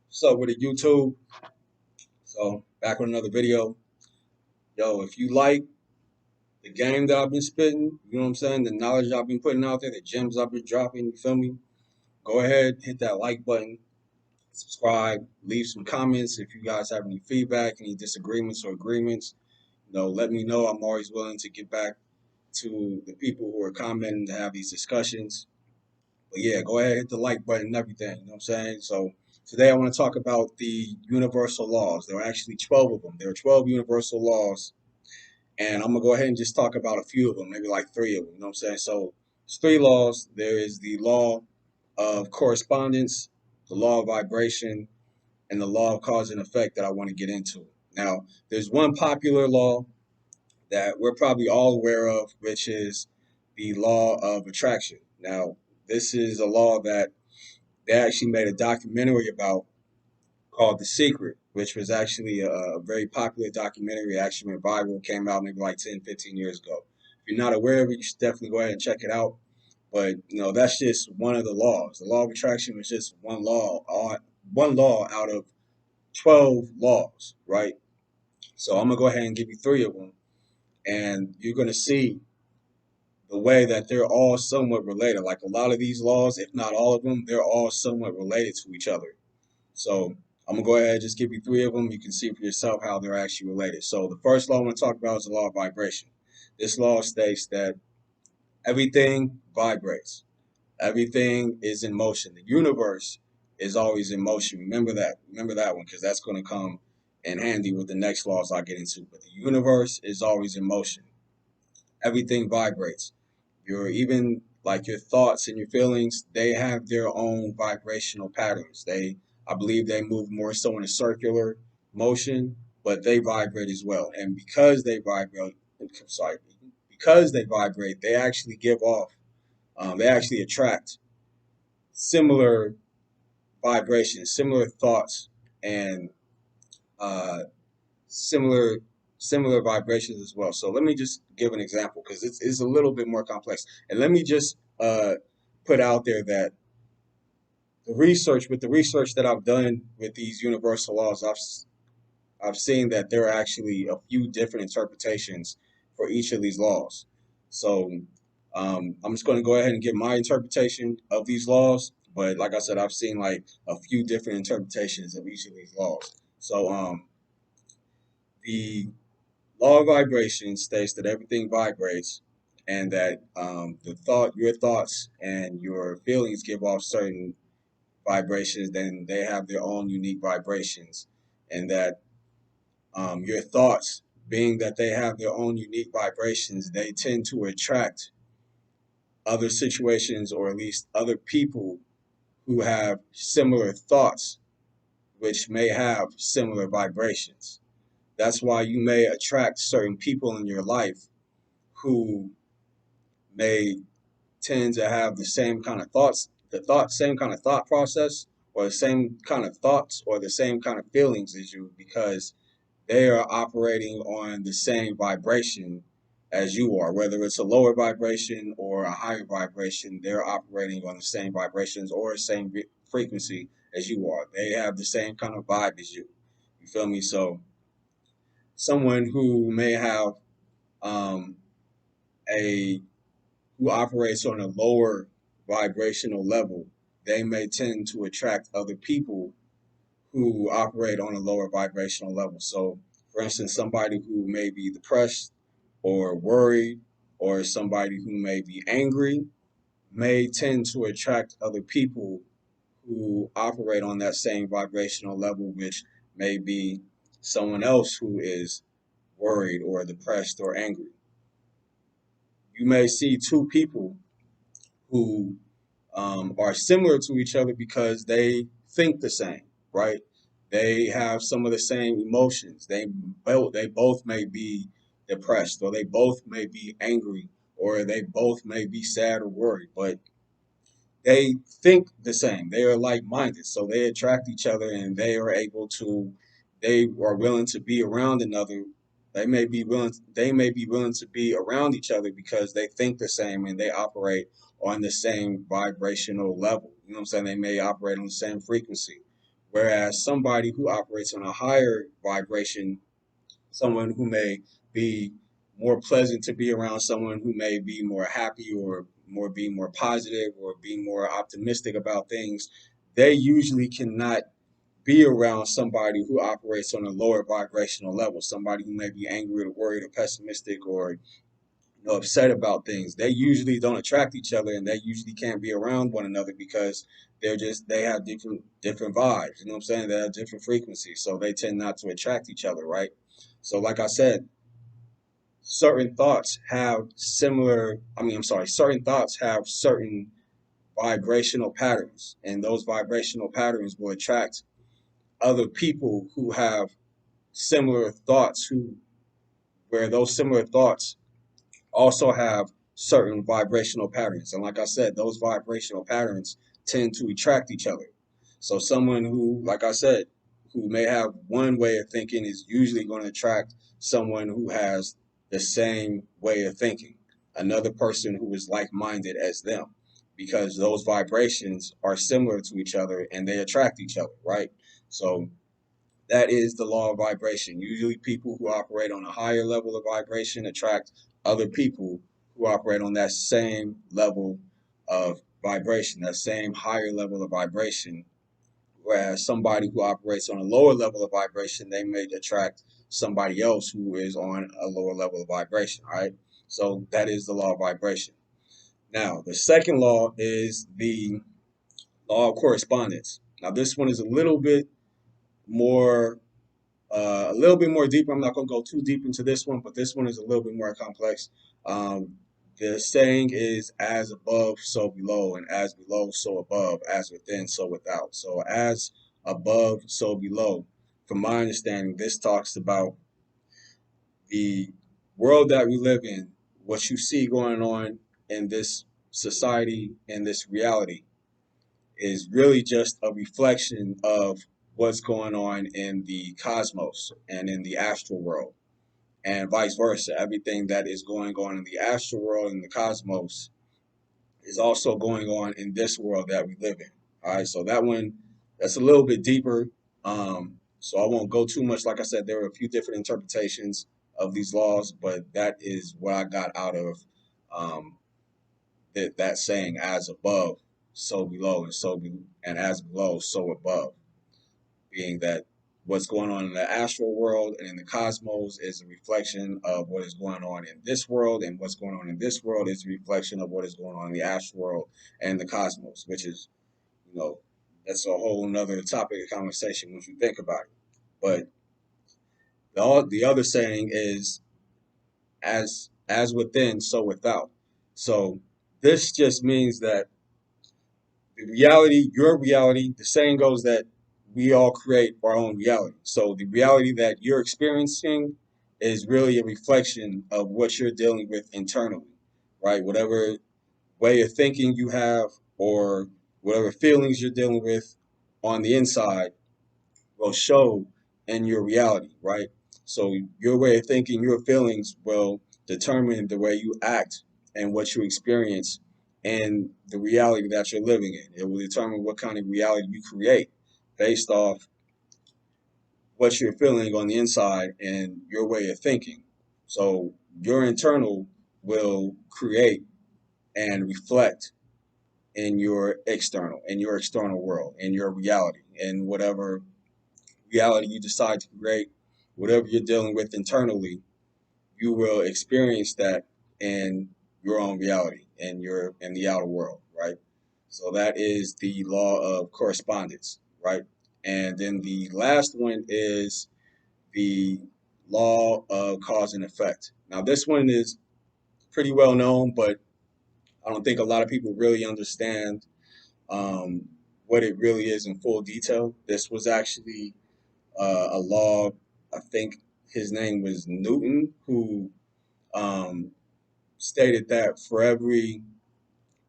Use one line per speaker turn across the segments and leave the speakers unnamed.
What's up with the YouTube? So back with another video. Yo, if you like the game that I've been spitting, you know what I'm saying, the knowledge I've been putting out there, the gems I've been dropping, you feel me? Go ahead, hit that like button, subscribe, leave some comments if you guys have any feedback, any disagreements or agreements. Let me know. I'm always willing to get back to the people who are commenting to have these discussions. But yeah, go ahead, hit the like button and everything. You know what I'm saying? So today I want to talk about the universal laws. There are actually 12 of them. There are 12 universal laws. And I'm going to go ahead and just talk about a few of them, maybe like three of them. You know what I'm saying? So there's three laws. There is the law of correspondence, the law of vibration, and the law of cause and effect that I want to get into. Now, there's one popular law that we're probably all aware of, which is the law of attraction. Now, this is a law that they actually made a documentary about called The Secret, which was actually a very popular documentary. Actually went viral, came out maybe like 10, 15 years ago. If you're not aware of it, you should definitely go ahead and check it out. But that's just one of the laws. The law of attraction was just one law out of 12 laws, right? So I'm gonna go ahead and give you three of them, and you're gonna see the way that they're all somewhat related. Like a lot of these laws, if not all of them, they're all somewhat related to each other. So I'm gonna go ahead and just give you three of them. You can see for yourself how they're actually related. So the first law I want to talk about is the law of vibration. This law states that everything vibrates. Everything is in motion. The universe is always in motion. Remember that. Remember that one because that's going to come in handy with the next laws I'll get into. But the universe is always in motion. Everything vibrates. Even like your thoughts and your feelings, they have their own vibrational patterns. I believe they move more so in a circular motion, but they vibrate as well. And because they vibrate, they actually give off, they actually attract similar vibrations, similar thoughts, and uh, similar similar vibrations as well. So let me just give an example because it's a little bit more complex. And let me just put out there that the research that I've done with these universal laws, I've seen that there are actually a few different interpretations for each of these laws. So I'm just going to go ahead and give my interpretation of these laws. But like I said, I've seen like a few different interpretations of each of these laws. So the law of vibration states that everything vibrates, and that your thoughts and your feelings give off certain vibrations. Then they have their own unique vibrations, and that your thoughts, being that they have their own unique vibrations, they tend to attract other situations or at least other people who have similar thoughts, which may have similar vibrations. That's why you may attract certain people in your life who may tend to have the same kind of thoughts, same kind of thought process, or the same kind of thoughts, or the same kind of feelings as you, because they are operating on the same vibration as you are. Whether it's a lower vibration or a higher vibration, they're operating on the same vibrations or the same frequency as you are. They have the same kind of vibe as you. You feel me? So someone who may have um, a who operates on a lower vibrational level, they may tend to attract other people who operate on a lower vibrational level. So, for instance, somebody who may be depressed or worried, or somebody who may be angry, may tend to attract other people who operate on that same vibrational level, which may be someone else who is worried or depressed or angry. You may see two people who are similar to each other because they think the same, right? They have some of the same emotions. They both may be depressed, or they both may be angry, or they both may be sad or worried, but they think the same. They are like minded, so they attract each other, and they are willing to be around another. They may be willing to be around each other because they think the same and they operate on the same vibrational level. You know what I'm saying? They may operate on the same frequency. Whereas somebody who operates on a higher vibration, someone who may be more pleasant to be around, someone who may be more happy or more positive or be more optimistic about things, they usually cannot be around somebody who operates on a lower vibrational level, somebody who may be angry or worried or pessimistic or upset about things. They usually don't attract each other, and they usually can't be around one another because they have different vibes. You know what I'm saying? They have different frequencies, so they tend not to attract each other, right? So, like I said, certain thoughts have similar. I mean, I'm sorry. Certain thoughts have certain vibrational patterns, and those vibrational patterns will attract other people who have similar thoughts who where those similar thoughts also have certain vibrational patterns. And like I said, those vibrational patterns tend to attract each other. So someone who, like I said, who may have one way of thinking is usually going to attract someone who has the same way of thinking, another person who is like-minded as them, because those vibrations are similar to each other and they attract each other, right? So that is the law of vibration. Usually, people who operate on a higher level of vibration attract other people who operate on that same level of vibration, that same higher level of vibration. Whereas somebody who operates on a lower level of vibration, they may attract somebody else who is on a lower level of vibration. All right. So that is the law of vibration. Now, the second law is the law of correspondence. Now, this one is more a little bit more deeper. I'm not going to go too deep into this one, but this one is a little bit more complex. Um, the saying is as above, so below, and as below, so above, as within, so without. So as above, so below. From my understanding, this talks about the world that we live in, what you see going on in this society, in this reality, is really just a reflection of what's going on in the cosmos and in the astral world, and vice versa. Everything that is going on in the astral world and the cosmos is also going on in this world that we live in. All right, so that's a little bit deeper. So I won't go too much. Like I said, there are a few different interpretations of these laws, but that is what I got out of um, that saying, as above, so below, and as below, so above, being that what's going on in the astral world and in the cosmos is a reflection of what is going on in this world, and what's going on in this world is a reflection of what is going on in the astral world and the cosmos, which is, you know, that's a whole nother topic of conversation once you think about it. But the other saying is as within, so without. So this just means that the reality, your reality, the saying goes that we all create our own reality. So the reality that you're experiencing is really a reflection of what you're dealing with internally, right? Whatever way of thinking you have or whatever feelings you're dealing with on the inside will show in your reality, right? So your way of thinking, your feelings will determine the way you act and what you experience and the reality that you're living in. It will determine what kind of reality you create based off what you're feeling on the inside and your way of thinking. So your internal will create and reflect in your external world, in your reality, in whatever reality you decide to create, whatever you're dealing with internally, you will experience that in your own reality and your in the outer world, right? So that is the law of correspondence, right? And then the last one is the law of cause and effect. Now this one is pretty well known, but I don't think a lot of people really understand um, what it really is in full detail. This was actually a law. I think his name was Newton, who um, stated that for every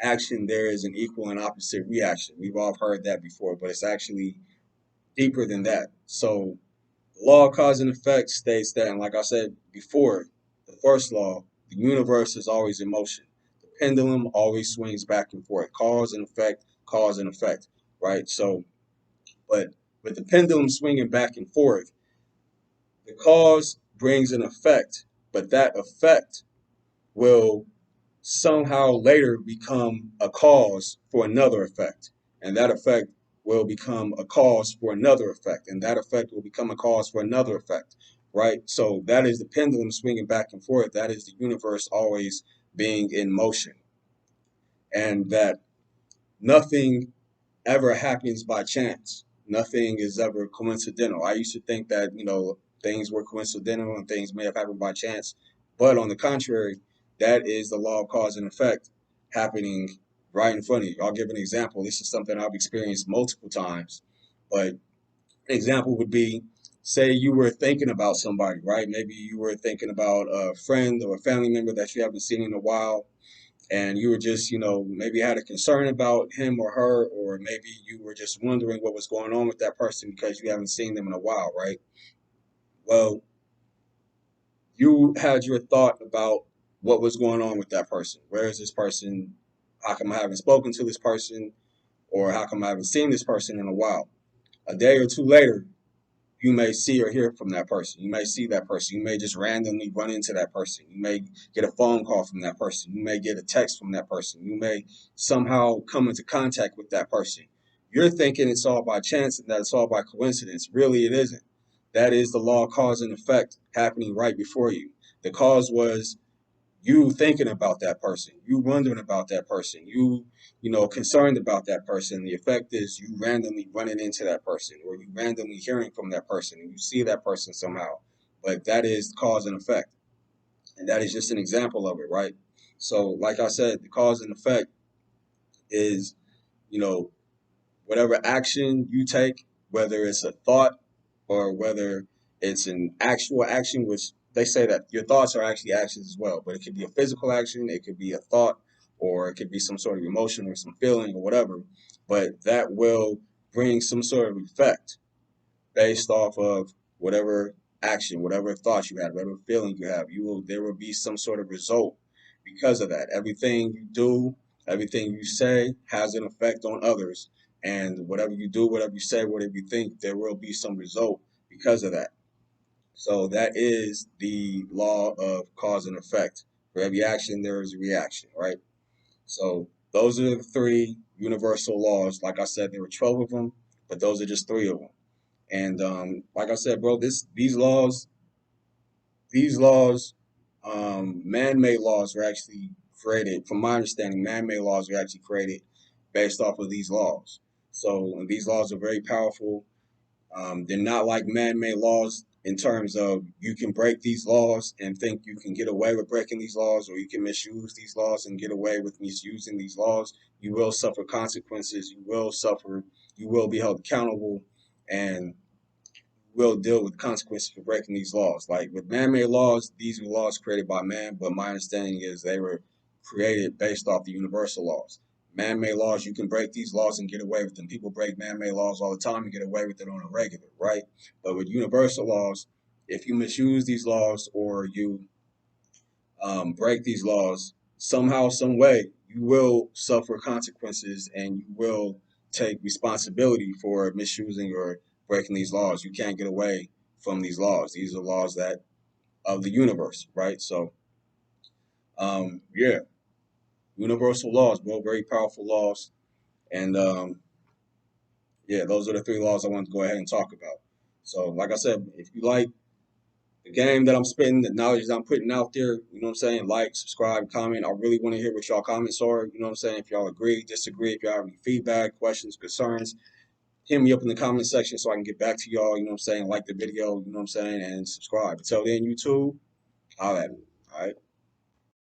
action there is an equal and opposite reaction. We've all heard that before, but it's actually deeper than that. So the law of cause and effect states that, and like I said before, the first law, the universe is always in motion. The pendulum always swings back and forth. Cause and effect, right? So, but With the pendulum swinging back and forth, the cause brings an effect, but that effect will somehow later become a cause for another effect. And that effect will become a cause for another effect. And that effect will become a cause for another effect. Right? So that is the pendulum swinging back and forth. That is the universe always being in motion. And that nothing ever happens by chance. Nothing is ever coincidental. I used to think that, things were coincidental and things may have happened by chance. But on the contrary, that is the law of cause and effect happening right in front of you. I'll give an example. This is something I've experienced multiple times. But an example would be, say you were thinking about somebody, right? Maybe you were thinking about a friend or a family member that you haven't seen in a while, and you were just, maybe had a concern about him or her, or maybe you were just wondering what was going on with that person because you haven't seen them in a while, right? Well, you had your thought about what was going on with that person. Where is this person? How come I haven't spoken to this person? Or how come I haven't seen this person in a while? A day or two later, you may see or hear from that person. You may see that person. You may just randomly run into that person. You may get a phone call from that person. You may get a text from that person. You may somehow come into contact with that person. You're thinking it's all by chance and that it's all by coincidence. Really, it isn't. That is the law of cause and effect happening right before you. The cause was you thinking about that person, you wondering about that person, concerned about that person. The effect is you randomly running into that person or you randomly hearing from that person and you see that person somehow. But that is cause and effect. And that is just an example of it, right? So, like I said, the cause and effect is, you know, whatever action you take, whether it's a thought or whether it's an actual action, which they say that your thoughts are actually actions as well, but it could be a physical action, it could be a thought, or it could be some sort of emotion or some feeling or whatever, but that will bring some sort of effect based off of whatever action, whatever thoughts you had, whatever feeling you have. There will be some sort of result because of that. Everything you do, everything you say has an effect on others. And whatever you do, whatever you say, whatever you think, there will be some result because of that. So that is the law of cause and effect. For every action, there is a reaction, right? So those are the three universal laws. Like I said, there were 12 of them, but those are just three of them. And like I said, bro, these laws, man-made laws were actually created. From my understanding, man-made laws were actually created based off of these laws. So and these laws are very powerful. They're not like man-made laws in terms of you can break these laws and think you can get away with breaking these laws, or you can misuse these laws and get away with misusing these laws. You will suffer consequences. You will be held accountable, and will deal with consequences for breaking these laws. Like with man-made laws, these were laws created by man, but my understanding is they were created based off the universal laws. Man-made laws, you can break these laws and get away with them. People break man-made laws all the time and get away with it on a regular, right? But with universal laws, if you misuse these laws or you break these laws, somehow, some way, you will suffer consequences and you will take responsibility for misusing or breaking these laws. You can't get away from these laws. These are laws that of the universe, right? So, yeah, universal laws, bro, very powerful laws, and yeah, those are the three laws I wanted to go ahead and talk about. So, like I said, if you like the game that I'm spitting, the knowledge that I'm putting out there, you know what I'm saying? Like, subscribe, comment. I really want to hear what y'all comments are. You know what I'm saying? If y'all agree, disagree, if y'all have any feedback, questions, concerns, hit me up in the comment section so I can get back to y'all. You know what I'm saying? Like the video, you know what I'm saying? And subscribe. Until then, YouTube, holla at me. All right.